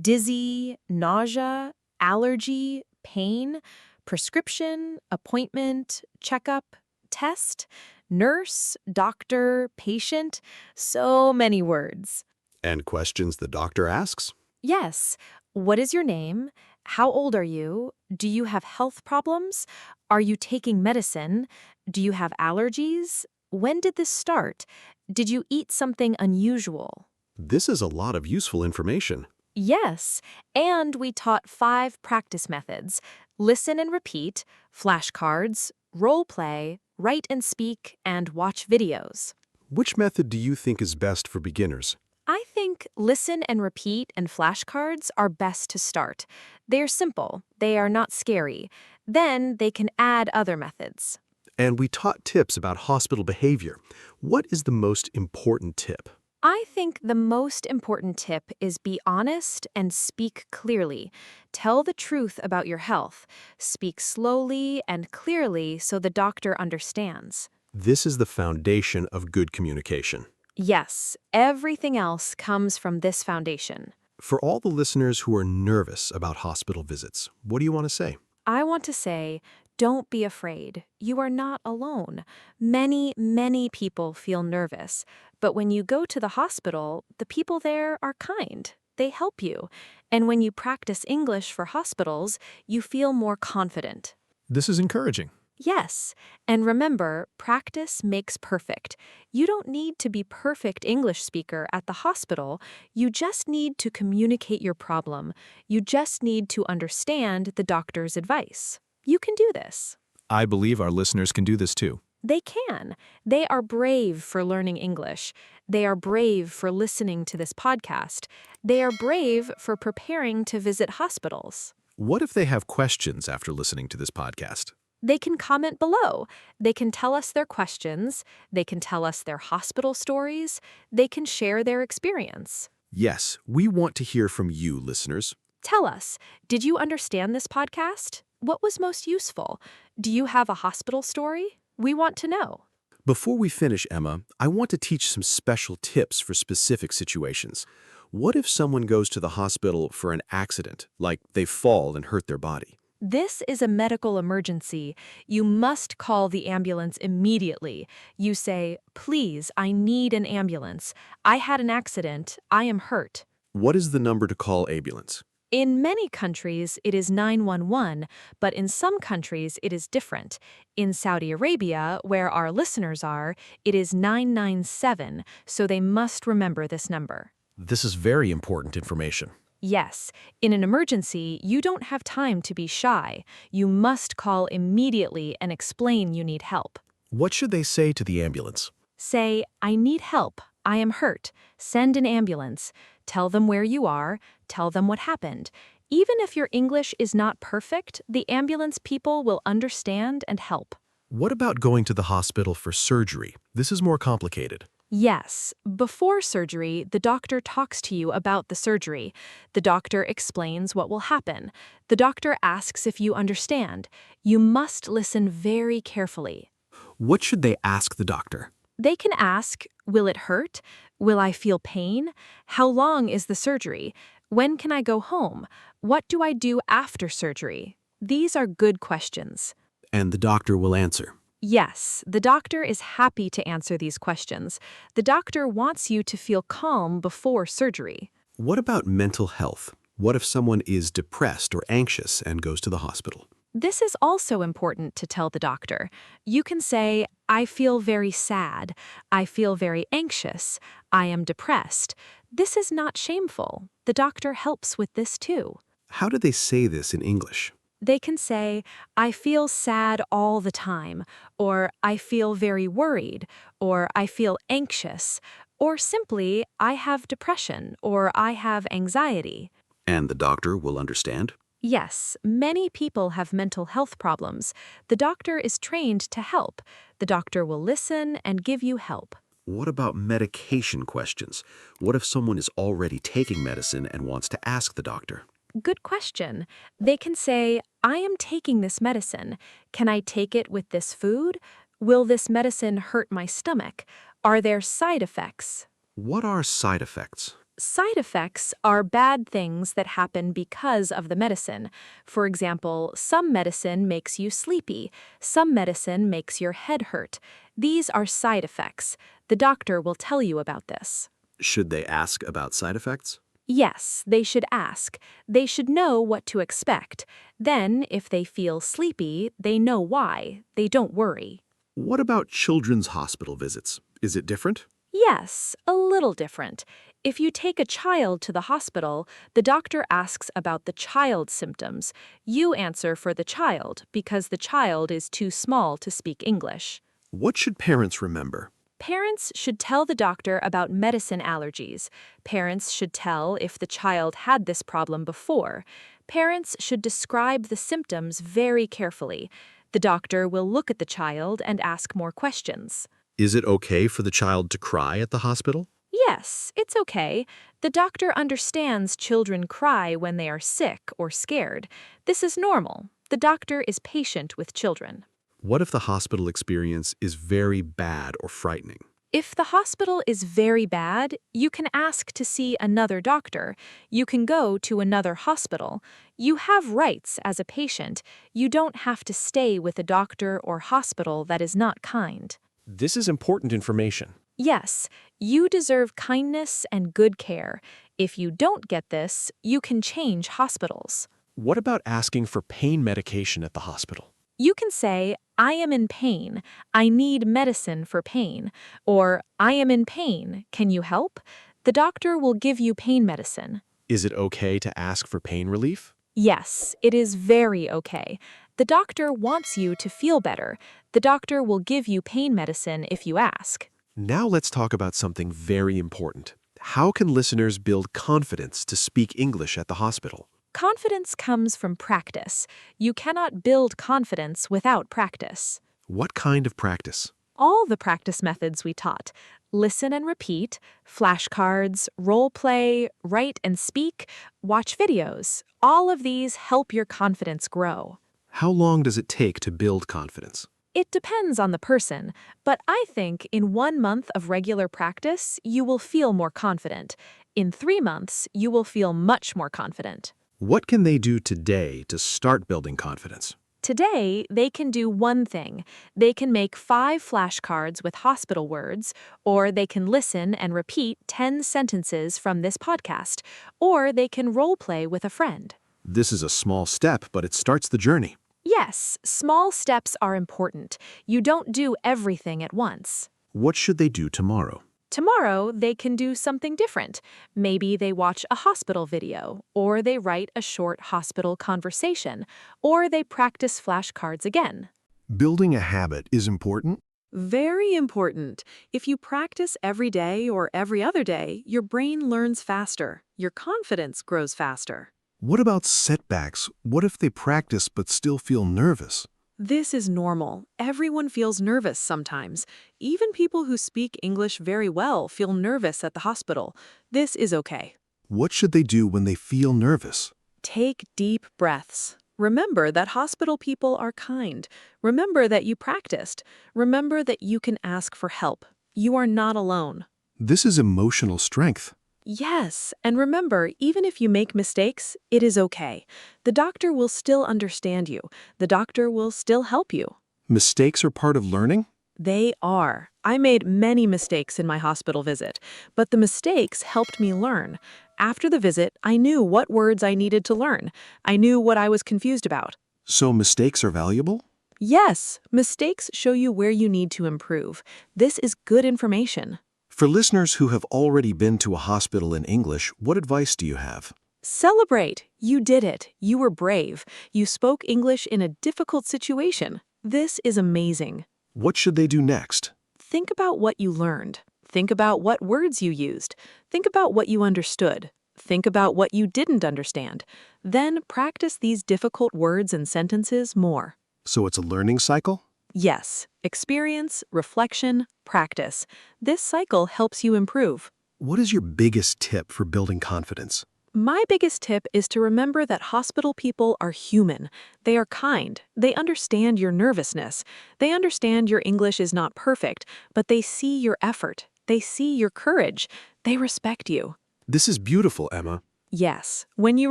dizzy, nausea, allergy, pain, prescription, appointment, checkup, test, nurse, doctor, patient, so many words. And questions the doctor asks? Yes. What is your name? How old are you? Do you have health problems? Are you taking medicine? Do you have allergies? When did this start? Did you eat something unusual? This is a lot of useful information. Yes, and we taught 5 practice methods: listen and repeat, flashcards, role play, write and speak, and watch videos. Which method do you think is best for beginners? I think listen and repeat and flashcards are best to start. They're simple, they are not scary. Then they can add other methods. And we taught tips about hospital behavior. What is the most important tip? I think the most important tip is be honest and speak clearly. Tell the truth about your health. Speak slowly and clearly so the doctor understands. This is the foundation of good communication. Yes, everything else comes from this foundation. For all the listeners who are nervous about hospital visits, what do you want to say? I want to say, don't be afraid. You are not alone. Many, many people feel nervous. But when you go to the hospital, the people there are kind. They help you. And when you practice English for hospitals, you feel more confident. This is encouraging. Yes, and remember, practice makes perfect. You don't need to be perfect English speaker at the hospital. You just need to communicate your problem. You just need to understand the doctor's advice. You can do this. I believe our listeners can do this too. They can. They are brave for learning English. They are brave for listening to this podcast. They are brave for preparing to visit hospitals. What if they have questions after listening to this podcast? They can comment below. They can tell us their questions. They can tell us their hospital stories. They can share their experience. Yes, we want to hear from you, listeners. Tell us, did you understand this podcast? What was most useful? Do you have a hospital story? We want to know. Before we finish, Emma, I want to teach some special tips for specific situations. What if someone goes to the hospital for an accident, like they fall and hurt their body? This is a medical emergency. You must call the ambulance immediately. You say, please, I need an ambulance. I had an accident. I am hurt. What is the number to call ambulance? In many countries, it is 911, but in some countries, it is different. In Saudi Arabia, where our listeners are, it is 997, so they must remember this number. This is very important information. Yes, in an emergency, you don't have time to be shy. You must call immediately and explain you need help. What should they say to the ambulance? Say, I need help. I am hurt. Send an ambulance. Tell them where you are. Tell them what happened. Even if your English is not perfect, the ambulance people will understand and help. What about going to the hospital for surgery? This is more complicated. Yes, before surgery, the doctor talks to you about the surgery. The doctor explains what will happen. The doctor asks if you understand. You must listen very carefully. What should they ask the doctor? They can ask, will it hurt? Will I feel pain? How long is the surgery? When can I go home? What do I do after surgery? These are good questions. And the doctor will answer. Yes, the doctor is happy to answer these questions. The doctor wants you to feel calm before surgery. What about mental health? What if someone is depressed or anxious and goes to the hospital? This is also important to tell the doctor. You can say, I feel very sad. I feel very anxious. I am depressed. This is not shameful. The doctor helps with this too. How do they say this in English? They can say, I feel sad all the time, or I feel very worried, or I feel anxious, or simply, I have depression, or I have anxiety. And the doctor will understand? Yes, many people have mental health problems. The doctor is trained to help. The doctor will listen and give you help. What about medication questions? What if someone is already taking medicine and wants to ask the doctor? Good question. They can say, I am taking this medicine. Can I take it with this food? Will this medicine hurt my stomach? Are there side effects? What are side effects? Side effects are bad things that happen because of the medicine. For example, some medicine makes you sleepy. Some medicine makes your head hurt. These are side effects. The doctor will tell you about this. Should they ask about side effects? Yes, they should ask. They should know what to expect. Then, if they feel sleepy, they know why. They don't worry. What about children's hospital visits? Is it different? Yes, a little different. If you take a child to the hospital, the doctor asks about the child's symptoms. You answer for the child because the child is too small to speak English. What should parents remember? Parents should tell the doctor about medicine allergies. Parents should tell if the child had this problem before. Parents should describe the symptoms very carefully. The doctor will look at the child and ask more questions. Is it okay for the child to cry at the hospital? Yes, it's okay. The doctor understands children cry when they are sick or scared. This is normal. The doctor is patient with children. What if the hospital experience is very bad or frightening? If the hospital is very bad, you can ask to see another doctor. You can go to another hospital. You have rights as a patient. You don't have to stay with a doctor or hospital that is not kind. This is important information. Yes, you deserve kindness and good care. If you don't get this, you can change hospitals. What about asking for pain medication at the hospital? You can say, I am in pain. I need medicine for pain. Or, I am in pain. Can you help? The doctor will give you pain medicine. Is it okay to ask for pain relief? Yes, it is very okay. The doctor wants you to feel better. The doctor will give you pain medicine if you ask. Now let's talk about something very important. How can listeners build confidence to speak English at the hospital? Confidence comes from practice. You cannot build confidence without practice. What kind of practice? All the practice methods we taught. Listen and repeat, flashcards, role play, write and speak, watch videos. All of these help your confidence grow. How long does it take to build confidence? It depends on the person, but I think in 1 month of regular practice, you will feel more confident. In 3 months, you will feel much more confident. What can they do today to start building confidence? Today, they can do one thing. They can make 5 flashcards with hospital words, or they can listen and repeat 10 sentences from this podcast, or they can role play with a friend. This is a small step, but it starts the journey. Yes, small steps are important. You don't do everything at once. What should they do tomorrow? Tomorrow, they can do something different. Maybe they watch a hospital video, or they write a short hospital conversation, or they practice flashcards again. Building a habit is important. Very important. If you practice every day or every other day, your brain learns faster. Your confidence grows faster. What about setbacks? What if they practice but still feel nervous? This is normal. Everyone feels nervous sometimes. Even people who speak English very well feel nervous at the hospital. This is okay. What should they do when they feel nervous? Take deep breaths. Remember that hospital people are kind. Remember that you practiced. Remember that you can ask for help. You are not alone. This is emotional strength. Yes, and remember, even if you make mistakes, it is okay. The doctor will still understand you. The doctor will still help you. Mistakes are part of learning? They are. I made many mistakes in my hospital visit, but the mistakes helped me learn. After the visit, I knew what words I needed to learn. I knew what I was confused about. So mistakes are valuable? Yes, mistakes show you where you need to improve. This is good information. For listeners who have already been to a hospital in English, what advice do you have? Celebrate! You did it. You were brave. You spoke English in a difficult situation. This is amazing. What should they do next? Think about what you learned. Think about what words you used. Think about what you understood. Think about what you didn't understand. Then practice these difficult words and sentences more. So it's a learning cycle? Yes, experience, reflection, practice. This cycle helps you improve. What is your biggest tip for building confidence? My biggest tip is to remember that hospital people are human. They are kind. They understand your nervousness. They understand your English is not perfect, but they see your effort. They see your courage. They respect you. This is beautiful, Emma. Yes, when you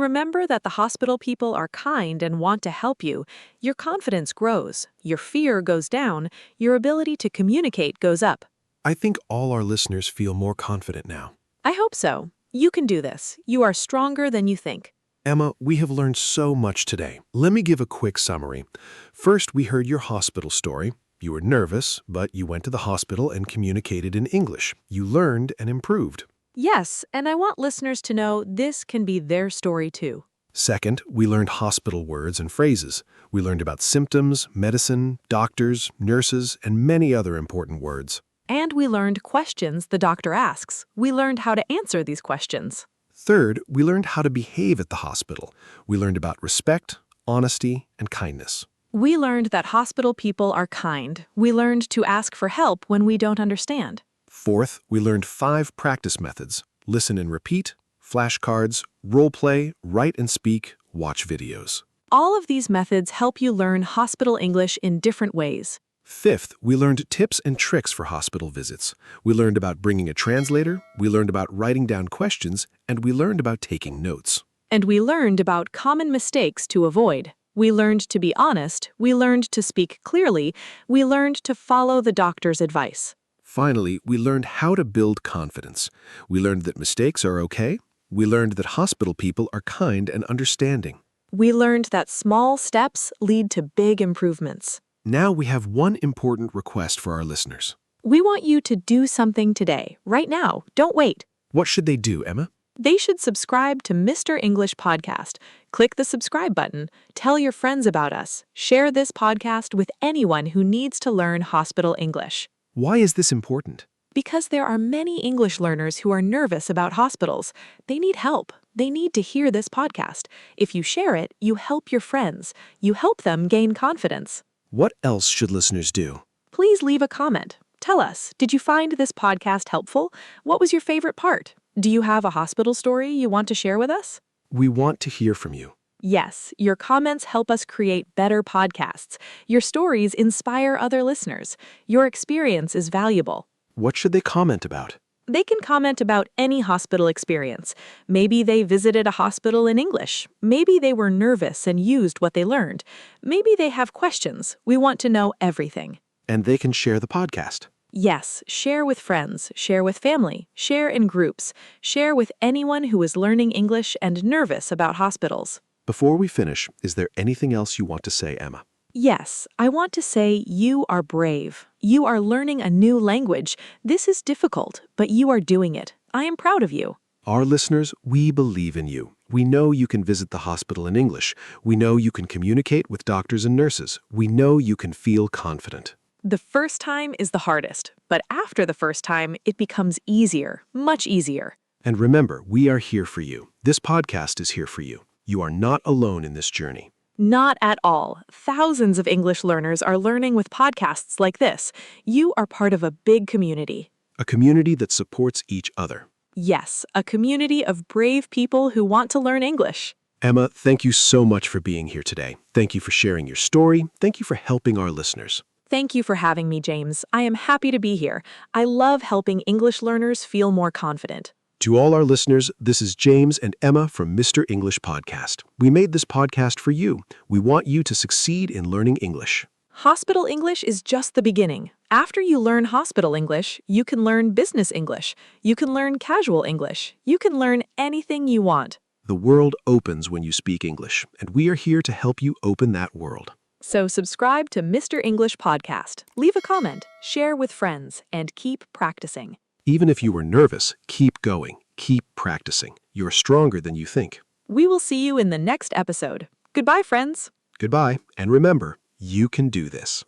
remember that the hospital people are kind and want to help you, your confidence grows, your fear goes down, your ability to communicate goes up. I think all our listeners feel more confident now. I hope so. You can do this. You are stronger than you think. Emma, we have learned so much today. Let me give a quick summary. First, we heard your hospital story. You were nervous, but you went to the hospital and communicated in English. You learned and improved. Yes, and I want listeners to know this can be their story too. Second, we learned hospital words and phrases. We learned about symptoms, medicine, doctors, nurses, and many other important words. And we learned questions the doctor asks. We learned how to answer these questions. Third, we learned how to behave at the hospital. We learned about respect, honesty, and kindness. We learned that hospital people are kind. We learned to ask for help when we don't understand. Fourth, we learned 5 practice methods: listen and repeat, flashcards, role play, write and speak, watch videos. All of these methods help you learn hospital English in different ways. Fifth, we learned tips and tricks for hospital visits. We learned about bringing a translator, we learned about writing down questions, and we learned about taking notes. And we learned about common mistakes to avoid. We learned to be honest. We learned to speak clearly. We learned to follow the doctor's advice. Finally, we learned how to build confidence. We learned that mistakes are okay. We learned that hospital people are kind and understanding. We learned that small steps lead to big improvements. Now we have one important request for our listeners. We want you to do something today, right now. Don't wait. What should they do, Emma? They should subscribe to Mr. English Podcast. Click the subscribe button. Tell your friends about us. Share this podcast with anyone who needs to learn hospital English. Why is this important? Because there are many English learners who are nervous about hospitals. They need help. They need to hear this podcast. If you share it, you help your friends. You help them gain confidence. What else should listeners do? Please leave a comment. Tell us, did you find this podcast helpful? What was your favorite part? Do you have a hospital story you want to share with us? We want to hear from you. Yes, your comments help us create better podcasts. Your stories inspire other listeners. Your experience is valuable. What should they comment about? They can comment about any hospital experience. Maybe they visited a hospital in English. Maybe they were nervous and used what they learned. Maybe they have questions. We want to know everything. And they can share the podcast. Yes, share with friends, share with family, share in groups, share with anyone who is learning English and nervous about hospitals. Before we finish, is there anything else you want to say, Emma? Yes, I want to say you are brave. You are learning a new language. This is difficult, but you are doing it. I am proud of you. Our listeners, we believe in you. We know you can visit the hospital in English. We know you can communicate with doctors and nurses. We know you can feel confident. The first time is the hardest, but after the first time, it becomes easier, much easier. And remember, we are here for you. This podcast is here for you. You are not alone in this journey. Not at all. Thousands of English learners are learning with podcasts like this. You are part of a big community. A community that supports each other. Yes, a community of brave people who want to learn English. Emma, thank you so much for being here today. Thank you for sharing your story. Thank you for helping our listeners. Thank you for having me, James. I am happy to be here. I love helping English learners feel more confident. To all our listeners, this is James and Emma from Mr. English Podcast. We made this podcast for you. We want you to succeed in learning English. Hospital English is just the beginning. After you learn hospital English, you can learn business English. You can learn casual English. You can learn anything you want. The world opens when you speak English, and we are here to help you open that world. So subscribe to Mr. English Podcast. Leave a comment, share with friends, and keep practicing. Even if you were nervous, keep going. Keep practicing. You're stronger than you think. We will see you in the next episode. Goodbye, friends. Goodbye, and remember, you can do this.